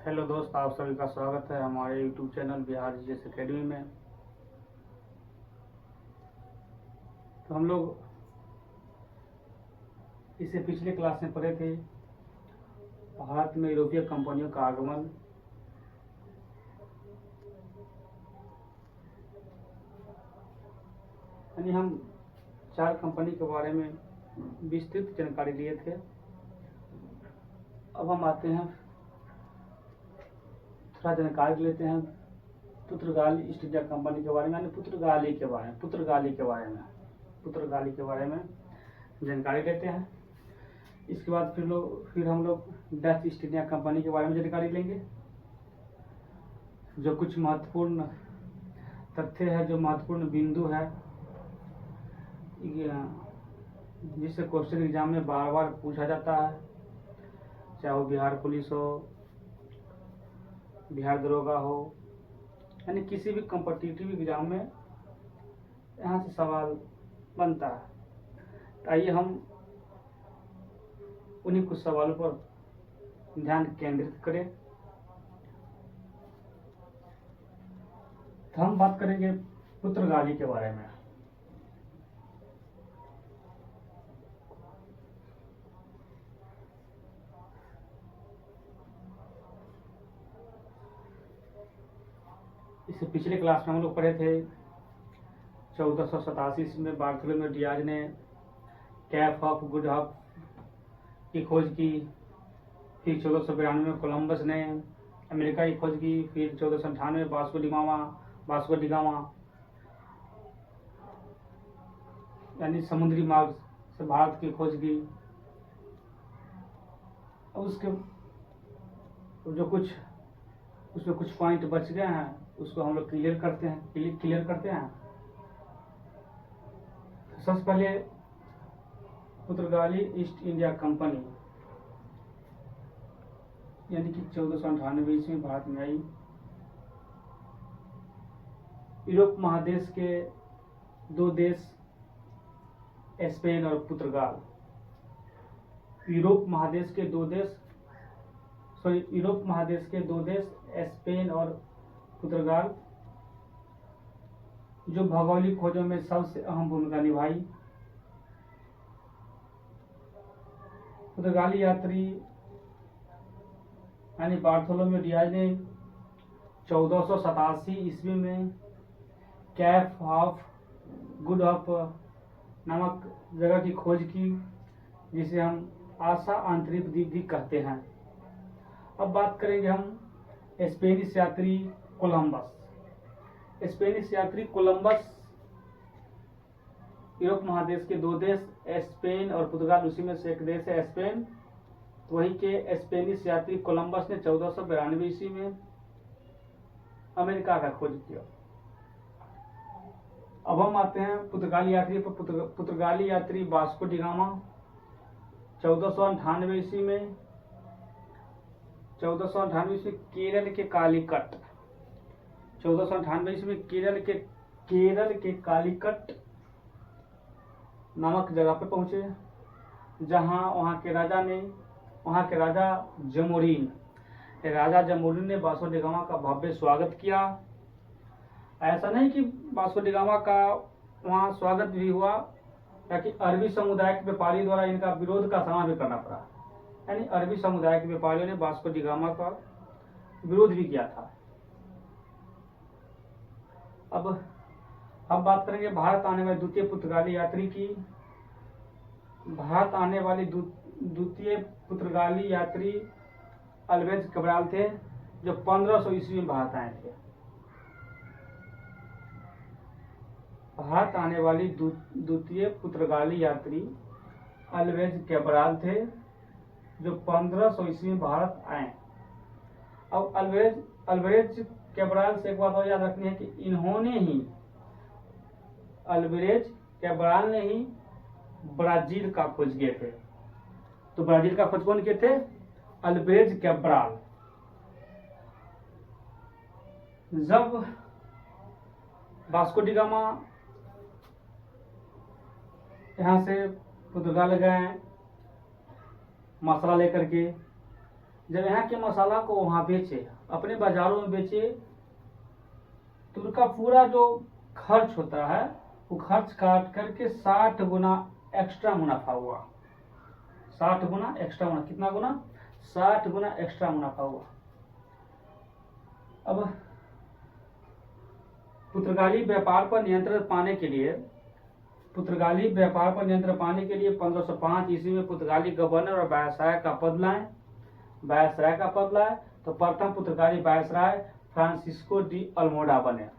Hello दोस्त, आप सभी का स्वागत है हमारे YouTube channel Bihar GS academy में। तो हम लोग इससे पिछले क्लास में पढ़े थे भारत में यूरोपीय कंपनियों का आगमन। यानी हम 4 कंपनी के बारे में विस्तृत जानकारी लिए थे। अब हम आते हैं, थोड़ा जानकारी लेते हैं पुर्तगाली ईस्ट इंडिया कंपनी के बारे में, यानी पुर्तगाली के बारे में जानकारी लेते हैं। इसके बाद फिर हम लोग डच ईस्ट इंडिया कंपनी के बारे में जानकारी लेंगे। जो कुछ महत्वपूर्ण तथ्य है, जो महत्वपूर्ण बिंदु है, जिससे क्वेश्चन एग्जाम में बार बार पूछा जाता है, चाहे वो बिहार पुलिस हो, बिहार दरोगा हो, यानी किसी भी कॉम्पिटिटिव एग्जाम में यहाँ से सवाल बनता है। तो आइए हम उन्हीं कुछ सवालों पर ध्यान केंद्रित करें। तो हम बात करेंगे पुर्तगाली के बारे में। इससे पिछले क्लास में हम लोग पढ़े थे 1487 ईस्वी में बार्थोलोमेव डियाज ने कैप ऑफ गुड हॉप की खोज की। फिर 1492 में कोलंबस ने अमेरिका की खोज की। फिर 1498 में वास्को डी गामा यानी समुद्री मार्ग से भारत की खोज की। और उसके जो कुछ उसमें कुछ पॉइंट बच गए हैं, उसको हम लोग क्लियर करते हैं। सबसे पहले पुर्तगाली ईस्ट इंडिया कंपनी यानी कि 1498 ईस्वी में भारत में आई। यूरोप महादेश के 2 देश स्पेन और पुर्तगाल, यूरोप महादेश के दो देश स्पेन और पुर्तगाल, जो भौगोलिक खोजों में सबसे अहम भूमिका निभाई। पुर्तगाली यात्री यानी बार्थोलोमेव डियाज ने 1487 ईस्वी में कैप ऑफ गुड हॉप नामक जगह की खोज की, जिसे हम आशा अंतरिक्ष द्वीप भी कहते हैं। अब बात करेंगे हम स्पेनिश यात्री कोलंबस। यूरोप महादेश के 2 देश स्पेन और पुर्तगाल, उसी में से एक देश है स्पेन। तो वही के स्पेनिश यात्री कोलंबस ने 1492 ईस्वी में अमेरिका का खोज किया। अब हम आते हैं पुर्तगाली यात्री पर। पुर्तगाली यात्री वास्को डी गामा 1498 ईस्वी में केरल के कालीकट 1498 ईस्वी में केरल के कालीकट नामक जगह पर पहुंचे, जहां वहां के राजा जमोरिन ने वास्को डी गामा का भव्य स्वागत किया। ऐसा नहीं कि वास्को डी गामा का वहां स्वागत भी हुआ, ताकि अरबी समुदाय के व्यापारी द्वारा इनका विरोध का सामना भी करना पड़ा। यानी अरबी समुदाय के व्यापारियों ने वास्को डी गामा का विरोध भी किया था। अब हम बात करेंगे भारत आने वाले द्वितीय पुर्तगाली यात्री की। भारत आने वाली द्वितीय पुर्तगाली यात्री अल्वेज कैब्राल थे, जो 1500 ईस्वी में भारत आए थे। भारत आने वाली द्वितीय पुर्तगाली यात्री अल्वेज कैब्राल थे, जो 1500 ईस्वी में भारत आए। अब अल्वेज कैब्राल से एक बात और याद रखनी है कि अल्वेज कैब्राल ने ही ब्राजील का खोज किए थे। तो ब्राजील का खोज कौन किए थे? Always Cabral. जब वास्को डी गामा यहाँ से पुर्तगाल गए मसला लेकर के, जब यहाँ के मसाला को वहाँ बेचे, अपने बाजारों में बेचे, तो उनका पूरा जो खर्च होता है वो खर्च काट करके 60 गुना एक्स्ट्रा मुनाफा हुआ। 60 गुना एक्स्ट्रा मुनाफा, कितना गुना? 60 गुना एक्स्ट्रा मुनाफा हुआ। अब पुर्तगाली व्यापार पर नियंत्रण पाने के लिए 1505 ईस्वी में पुर्तगाली गवर्नर और वायसराय का पद लाए। तो प्रथम पुर्तगाली वायसराय फ्रांसिस्को डी अल्मोड़ा बने।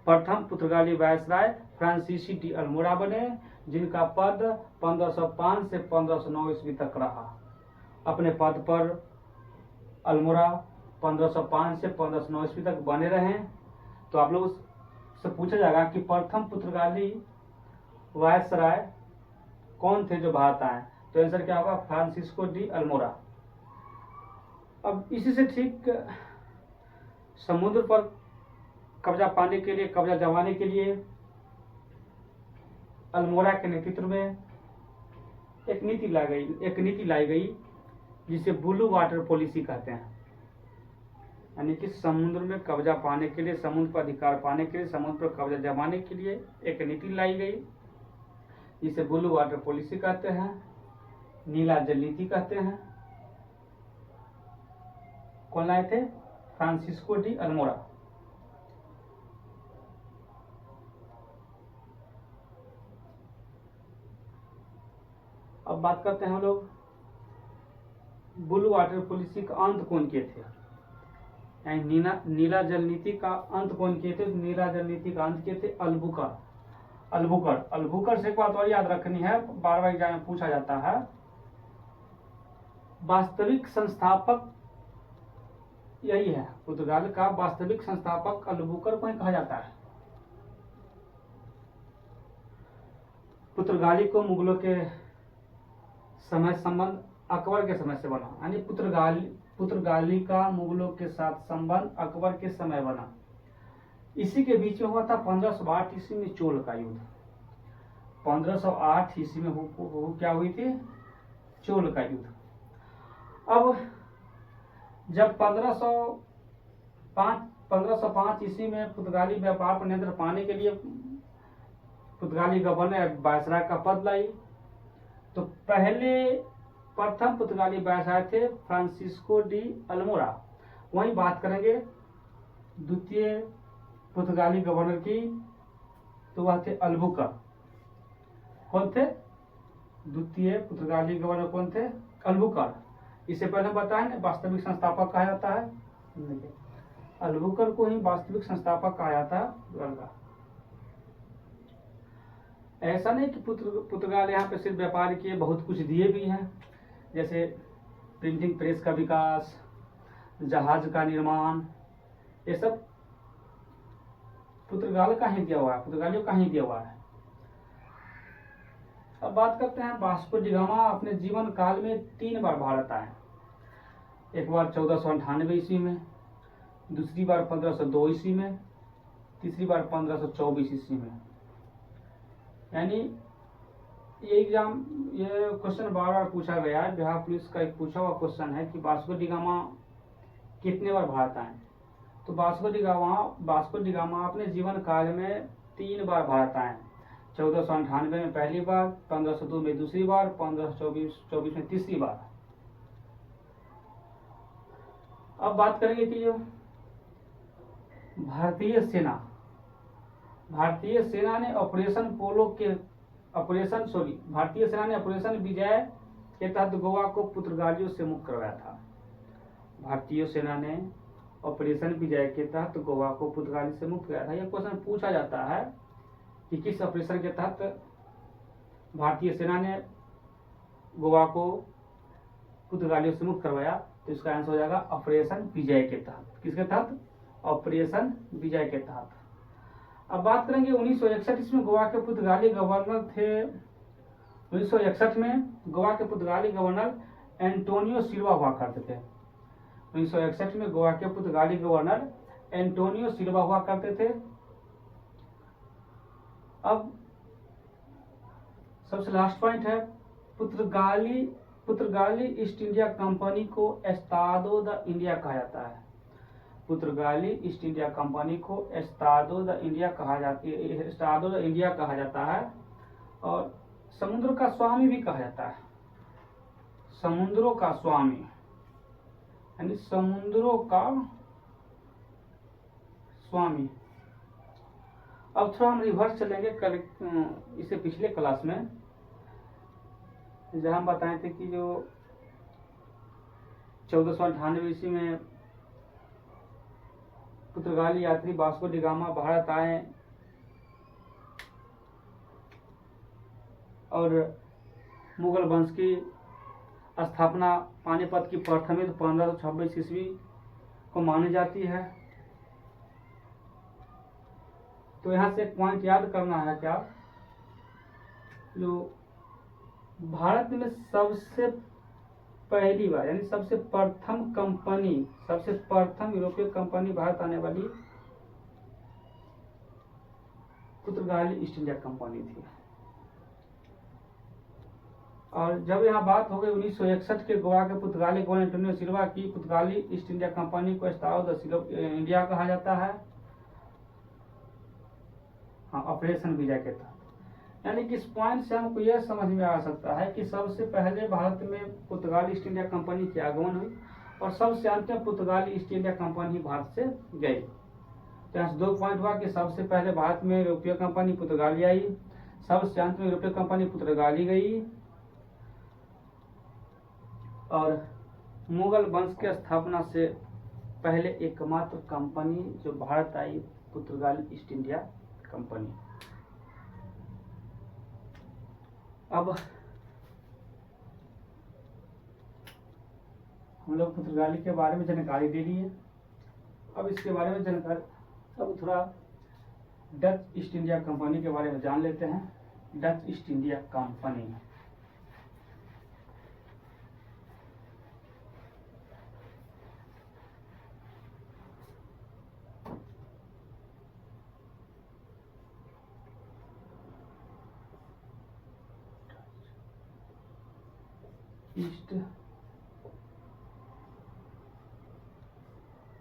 प्रथम पुर्तगाली वायसराय फ्रांसीसी डी अल्मोड़ा बने, जिनका पद 1505 से 1509 ईस्वी तक रहा। अपने पद पर अल्मोड़ा 1505 से 1509 ईस्वी तक बने रहे। तो आप लोग से पूछा जाएगा कि प्रथम पुर्तगाली वायसराय कौन थे जो भारत आए, तो आंसर क्या होगा? Francisco de Almora. अब इसी से ठीक समुद्र पर कब्जा पाने के लिए, कब्जा जमाने के लिए अल्मोड़ा के नेतृत्व में एक नीति लाई गई जिसे ब्लू वाटर पॉलिसी कहते हैं। यानी कि समुद्र में कब्जा पाने के लिए, समुद्र पर अधिकार पाने के लिए, समुद्र पर कब्जा जमाने के लिए एक नीति लाई गई जिसे ब्लू वाटर पॉलिसी कहते हैं, नीला जल नीति कहते हैं। कौन लाए थे? Francisco de Almora. अब बात करते हैं हम लोग ब्लू वाटर पॉलिसी का अंत कौन किए थे, यानी नीला जल नीति का अंत कौन किए थे? नीला जल नीति का अंत किए थे अल्बुकर से एक बात और याद रखनी है, बार बार एग्जाम में पूछा जाता है। वास्तविक संस्थापक यही है, पुर्तगाल का वास्तविक संस्थापक अल्बुकर को ही कहा जाता है। पुर्तगाली को मुगलों के समय संबंध अकबर के समय से बना, यानी पुर्तगाली का मुगलों के साथ संबंध अकबर के समय बना। इसी के बीच में हुआ था 1508 ईस्वी में चोल का युद्ध। 1508 ईस्वी में क्या हुई थी? चोल का युद्ध। अब जब 1505 ईस्वी में पुर्तगाली व्यापार पर नियंत्रण पाने के लिए पुर्तगाली गवर्नर वायसराय का पद लाई, तो प्रथम पुर्तगाली वायसराय थे फ्रांसिस्को डी अल्मोड़ा। वहीं बात करेंगे द्वितीय पुर्तगाली गवर्नर की, तो वह थे अल्बुकर। कौन थे? द्वितीय पुर्तगाली गवर्नर कौन थे? अल्बुकर। इससे पहले बताएं ना वास्तविक संस्थापक कहा जाता है, अल्बुकर को ही वास्तविक संस्थापक कहा जाता है। ऐसा नहीं कि पुर्तगाल यहाँ पे सिर्फ व्यापार किए, बहुत कुछ दिए भी हैं, जैसे प्रिंटिंग प्रेस का विकास, जहाज का निर्माण, ये सब पुर्तगाल का ही दिया हुआ है, पुर्तगालियों का ही दिया हुआ है। अब बात करते हैं वास्को डी गामा अपने जीवन काल में 3 बार भारत आए। एक बार 1498 ईस्वी में, दूसरी बार 1502 ईस्वी में, तीसरी बार 1524 ईस्वी में। यानी ये क्वेश्चन बार बार पूछा गया है, बिहार पुलिस का एक पूछा हुआ क्वेश्चन है कि वास्को डी गामा कितने बार भारत आए। तो वास्को डी गामा अपने जीवन काल में 3 बार भारत आए। 1498 में पहली बार, 1502 में दूसरी बार, 1524 में तीसरी बार। अब बात करेंगे कि जो भारतीय सेना ने ऑपरेशन विजय के तहत गोवा को पुर्तगालियों से मुक्त करवाया था। भारतीय सेना ने ऑपरेशन विजय के तहत गोवा को पुर्तगाली से मुक्त कराया था। यह क्वेश्चन पूछा जाता है कि किस ऑपरेशन के तहत भारतीय सेना ने गोवा को पुर्तगालियों से मुक्त करवाया, तो इसका आंसर हो जाएगा ऑपरेशन विजय के तहत। किसके तहत? ऑपरेशन विजय के तहत। अब बात करेंगे 1961 में गोवा के पुर्तगाली गवर्नर थे। 1961 में गोवा के पुर्तगाली गवर्नर एंटोनियो सिल्वा हुआ करते थे। 1961 में गोवा के पुर्तगाली गवर्नर एंटोनियो सिल्वा हुआ करते थे। अब सबसे लास्ट पॉइंट है पुर्तगाली ईस्ट इंडिया कंपनी को एस्तादो द इंडिया कहा जाता है। पुर्तगाली ईस्ट इंडिया कंपनी को एस्तादो द इंडिया कहा जाता है और समुद्र का स्वामी भी कहा जाता है। समुद्रों का स्वामी यानी समुद्रों का स्वामी। अब थोड़ा हम रिवर्स चलेंगे इसे पिछले क्लास में, जहां हम बताए थे कि जो 1498 ईस्वी में पुर्तगाली यात्री वास्को डी गामा भारत आए और मुगल वंश की स्थापना पानीपत की प्रथम युद्ध 1526 ईस्वी को मानी जाती है। तो यहाँ से एक पॉइंट याद करना है क्या, जो भारत में सबसे पहली बार यानी सबसे प्रथम यूरोपीय कंपनी भारत आने वाली पुर्तगाली ईस्ट इंडिया कंपनी थी। और जब यहाँ बात हो गई 1961 के गोवा के पुर्तगाली गवर्नर एंटोनियो सिल्वा की, पुर्तगाली ईस्ट इंडिया कंपनी को एस्तादो द इंडिया कहा जाता है, हाँ, ऑपरेशन वीजा के तहत। यानी कि इस पॉइंट से हमको यह समझ में आ सकता है कि सबसे पहले भारत में पुर्तगाली ईस्ट इंडिया कंपनी की आगमन हुई और सबसे अंत में पुर्तगाली ईस्ट इंडिया कंपनी भारत से गई। तो यहाँ 2 पॉइंट हुआ कि सबसे पहले भारत में यूरोपीय कंपनी पुर्तगाली आई, सबसे अंत में यूरोपीय कंपनी पुर्तगाली गई और मुगल वंश की स्थापना से पहले एकमात्र कंपनी जो भारत आई पुर्तगाली ईस्ट इंडिया कंपनी। अब हम लोग पुर्तगाली के बारे में जानकारी ले लिए। अब इसके बारे में जानकारी, अब थोड़ा डच ईस्ट इंडिया कंपनी के बारे में जान लेते हैं। Dutch east India company east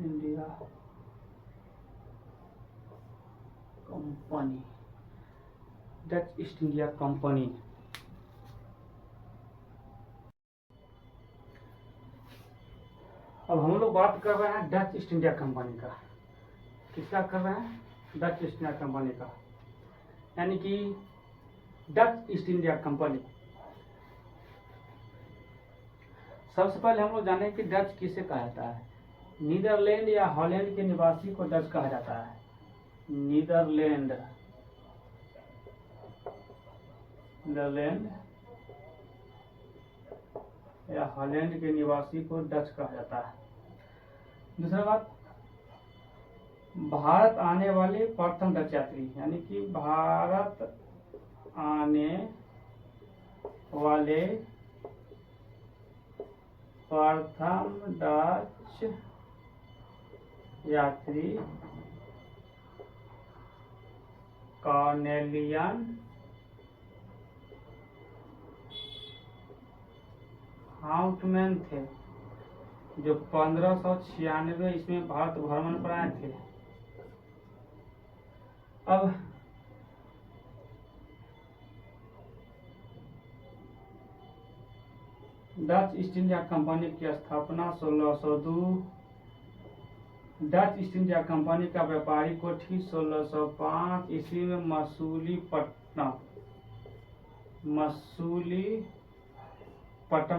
India company, Dutch east India company. अब हम लोग बात कर रहे हैं डच ईस्ट इंडिया कंपनी का। किसका कर रहे हैं? डच ईस्ट इंडिया कंपनी का। यानी कि डच ईस्ट इंडिया कंपनी, सबसे पहले हम लोग जाने कि डच किसे कहा जाता है। नीदरलैंड या हॉलैंड के निवासी को डच कहा जाता है। नीदरलैंड या हॉलैंड के निवासी को डच कहा जाता है। दूसरा बात, भारत आने वाले प्रथम डच यात्री, यानी कि भारत आने वाले प्रथम डच यात्री कॉर्नेलियन हाउटमैन थे, जो 1596 ईस्वी में भारत भ्रमण पर आए थे। अब डच ईस्ट इंडिया कंपनी की स्थापना 1602, डच ईस्ट इंडिया कंपनी का व्यापारी कोठी 1605 ईस्वी में मसूलीपट्टनम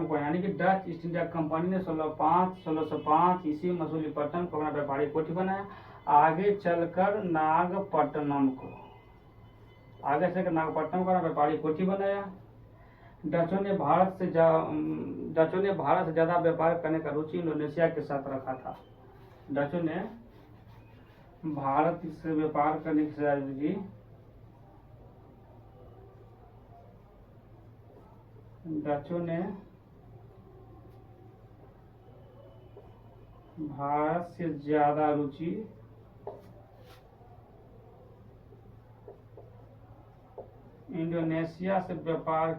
को, यानी कि डच ईस्ट इंडिया कंपनी ने 1605 ईस्वी में मसूलीपट्टनम को अपना व्यापारी कोठी बनाया। आगे चलकर नागपट्टनम को अपना व्यापारी कोठी बनाया। डचों ने भारत से ज्यादा व्यापार करने का रुचि इंडोनेशिया के साथ रखा था। डचों ने भारत से व्यापार करने की रुचि भारत से ज्यादा रुचि इंडोनेशिया से व्यापार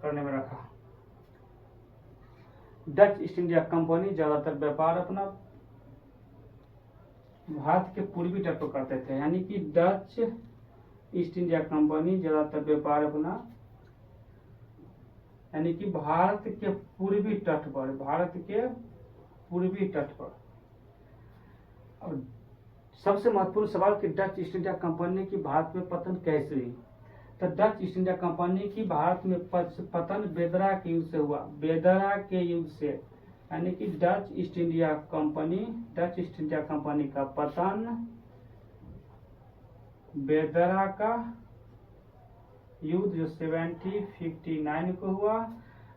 करने में रखा। डच ईस्ट इंडिया कंपनी ज्यादातर व्यापार अपना भारत के पूर्वी तट पर करते थे, यानी कि डच ईस्ट इंडिया कंपनी ज्यादातर व्यापार अपना यानी कि भारत के पूर्वी तट पर, भारत के पूर्वी तट पर। अब सबसे महत्वपूर्ण सवाल कि डच ईस्ट इंडिया कंपनी की भारत में पतन कैसे हुई। तो डच ईस्ट इंडिया कंपनी की भारत में पतन बेदरा के युद्ध से हुआ, बेदरा के युद्ध से, यानी कि डच ईस्ट इंडिया कंपनी का पतन बेदरा का युद्ध जो 1759 को हुआ।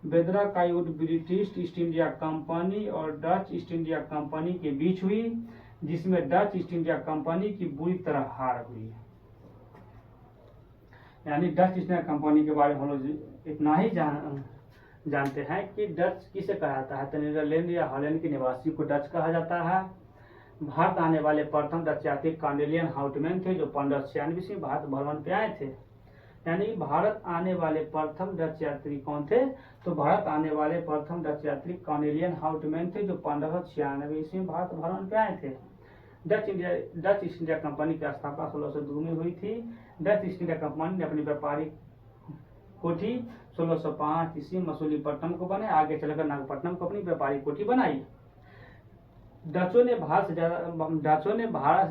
बेदरा का युद्ध ब्रिटिश ईस्ट इंडिया कंपनी और डच ईस्ट इंडिया कंपनी के बीच हुई, जिसमें डच ईस्ट इंडिया कंपनी की बुरी तरह हार हुई। यानी डच ईस्ट इंडिया कंपनी के बारे में हम लोग इतना ही जानते हैं कि डच किसे कहा जाता है। तो नीदरलैंड या हॉलैंड के निवासी को डच कहा जाता है। भारत आने वाले प्रथम डच यात्री कॉर्नेलियन हाउटमैन थे, जो 1596 में भारत भ्रमण पे आए थे। यानी भारत आने वाले प्रथम डच यात्री कौन थे? तो भारत आने वाले प्रथम डच यात्री कॉर्नेलियन हाउटमैन थे, जो 1596 में भारत भ्रमण पे आए थे। डच ईस्ट इंडिया कंपनी की स्थापना 1602 में हुई थी। डच ईस्ट इंडिया कंपनी ने अपनी व्यापारिक कोठी 1605 ईस्वी मसूलीपट्टनम को बनाई, आगे चलकर नागपट्टनम को अपनी व्यापारिक कोठी बनाई। डचों ने भारत से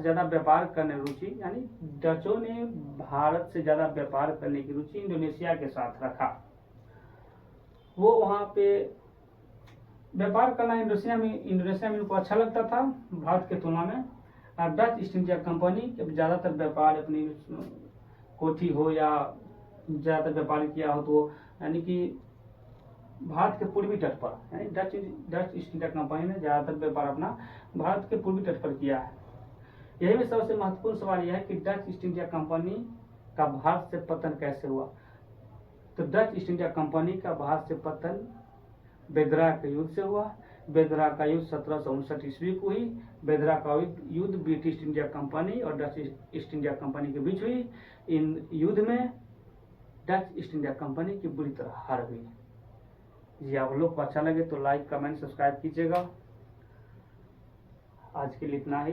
ज्यादा व्यापार करने रुचि, यानी डचों ने भारत से ज्यादा व्यापार करने की रुचि इंडोनेशिया के साथ रखा। वो वहां पे व्यापार करना इंडोनेशिया में उनको अच्छा लगता था भारत के तुलना में। डच ईस्ट इंडिया कंपनी ज्यादातर व्यापार अपनी कोठी हो या ज्यादातर व्यापार किया हो तो यानी कि भारत के पूर्वी तट पर, यानी डच ईस्ट इंडिया कंपनी ने ज्यादातर व्यापार अपना भारत के पूर्वी तट पर किया है। यही में सबसे महत्वपूर्ण सवाल यह है कि डच ईस्ट इंडिया कंपनी का भारत से पतन कैसे हुआ। तो डच ईस्ट इंडिया कंपनी का भारत से पतन बेदरा के युद्ध से हुआ। बेदरा का युद्ध 1759 ईस्वी को हुई। बेदरा का युद्ध ब्रिटिश इंडिया कंपनी और डच ईस्ट इंडिया कंपनी के बीच हुई। इन युद्ध में डच ईस्ट इंडिया कंपनी की बुरी तरह हार हुई। जी, आप लोग को अच्छा लगे तो लाइक कमेंट सब्सक्राइब कीजिएगा। आज के लिए इतना ही।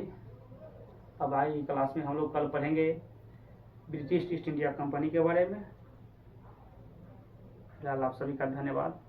अब आइए क्लास में हम लोग कल पढ़ेंगे ब्रिटिश ईस्ट इंडिया कंपनी के बारे में। फिलहाल आप सभी का धन्यवाद।